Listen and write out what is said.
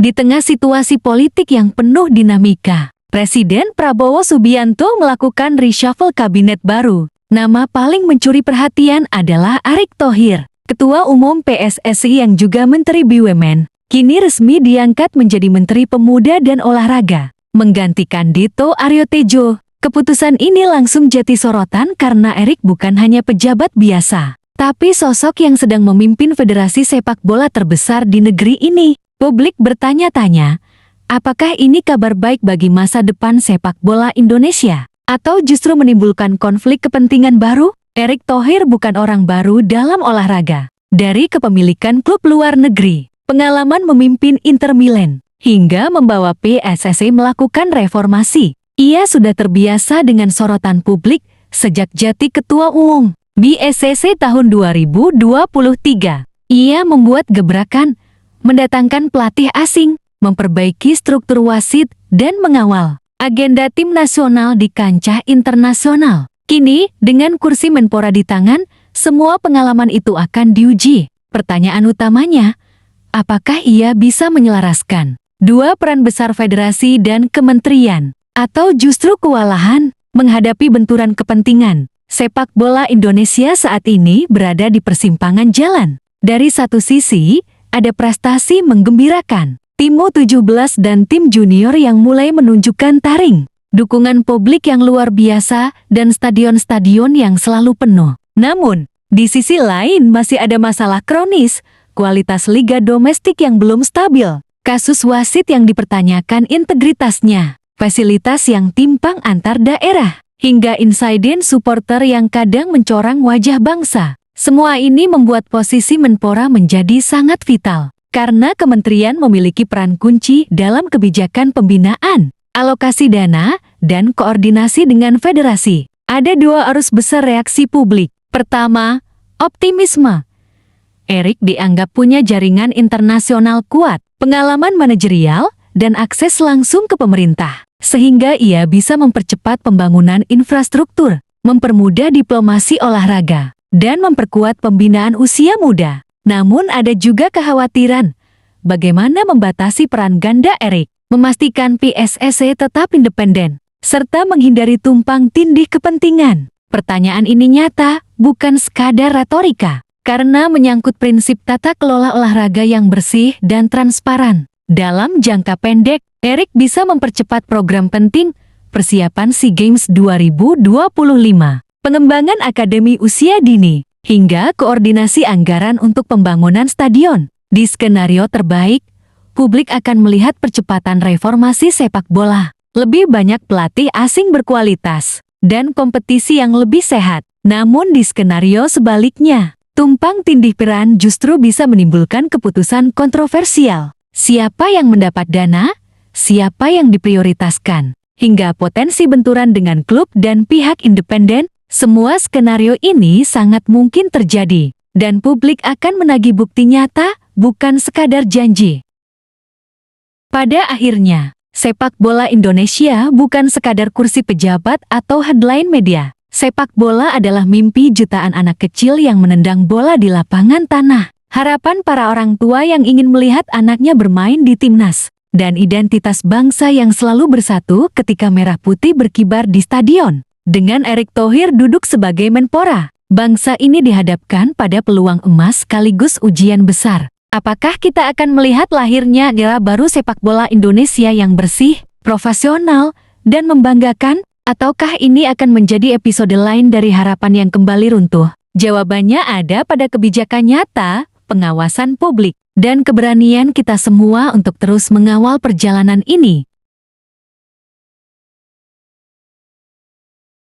Di tengah situasi politik yang penuh dinamika, Presiden Prabowo Subianto melakukan reshuffle kabinet baru. Nama paling mencuri perhatian adalah Erick Thohir, Ketua Umum PSSI yang juga Menteri BUMN, kini resmi diangkat menjadi Menteri Pemuda dan Olahraga, menggantikan Dito Aryo Tejo. Keputusan ini langsung jadi sorotan karena Erick bukan hanya pejabat biasa, tapi sosok yang sedang memimpin federasi sepak bola terbesar di negeri ini. Publik bertanya-tanya, apakah ini kabar baik bagi masa depan sepak bola Indonesia? Atau justru menimbulkan konflik kepentingan baru? Erick Thohir bukan orang baru dalam olahraga. Dari kepemilikan klub luar negeri, pengalaman memimpin Inter Milan, hingga membawa PSSI melakukan reformasi, ia sudah terbiasa dengan sorotan publik sejak jadi Ketua Umum PSSI tahun 2023. Ia membuat gebrakan, mendatangkan pelatih asing, memperbaiki struktur wasit, dan mengawal agenda tim nasional di kancah internasional. Kini, dengan kursi Menpora di tangan, semua pengalaman itu akan diuji. Pertanyaan utamanya, apakah ia bisa menyelaraskan dua peran besar federasi dan kementerian? Atau justru kewalahan menghadapi benturan kepentingan? Sepak bola Indonesia saat ini berada di persimpangan jalan. Dari satu sisi, ada prestasi menggembirakan. Tim U17 dan tim junior yang mulai menunjukkan taring, dukungan publik yang luar biasa, dan stadion-stadion yang selalu penuh. Namun, di sisi lain masih ada masalah kronis, kualitas liga domestik yang belum stabil, kasus wasit yang dipertanyakan integritasnya, fasilitas yang timpang antar daerah, hingga insiden supporter yang kadang mencorang wajah bangsa. Semua ini membuat posisi Menpora menjadi sangat vital. Karena kementerian memiliki peran kunci dalam kebijakan pembinaan, alokasi dana, dan koordinasi dengan federasi. Ada dua arus besar reaksi publik. Pertama, optimisme. Erick dianggap punya jaringan internasional kuat, pengalaman manajerial, dan akses langsung ke pemerintah, sehingga ia bisa mempercepat pembangunan infrastruktur, mempermudah diplomasi olahraga, dan memperkuat pembinaan usia muda. Namun ada juga kekhawatiran, bagaimana membatasi peran ganda Erick, memastikan PSSI tetap independen, serta menghindari tumpang tindih kepentingan. Pertanyaan ini nyata, bukan sekadar retorika, karena menyangkut prinsip tata kelola olahraga yang bersih dan transparan. Dalam jangka pendek, Erick bisa mempercepat program penting, persiapan SEA Games 2025, pengembangan akademi usia dini, hingga koordinasi anggaran untuk pembangunan stadion. Di skenario terbaik, publik akan melihat percepatan reformasi sepak bola, lebih banyak pelatih asing berkualitas, dan kompetisi yang lebih sehat. Namun di skenario sebaliknya, tumpang tindih peran justru bisa menimbulkan keputusan kontroversial. Siapa yang mendapat dana? Siapa yang diprioritaskan? Hingga potensi benturan dengan klub dan pihak independen. Semua skenario ini sangat mungkin terjadi, dan publik akan menagih bukti nyata, bukan sekadar janji. Pada akhirnya, sepak bola Indonesia bukan sekadar kursi pejabat atau headline media. Sepak bola adalah mimpi jutaan anak kecil yang menendang bola di lapangan tanah. Harapan para orang tua yang ingin melihat anaknya bermain di timnas, dan identitas bangsa yang selalu bersatu ketika merah putih berkibar di stadion. Dengan Erick Thohir duduk sebagai Menpora, bangsa ini dihadapkan pada peluang emas sekaligus ujian besar. Apakah kita akan melihat lahirnya era baru sepak bola Indonesia yang bersih, profesional, dan membanggakan? Ataukah ini akan menjadi episode lain dari harapan yang kembali runtuh? Jawabannya ada pada kebijakan nyata, pengawasan publik, dan keberanian kita semua untuk terus mengawal perjalanan ini.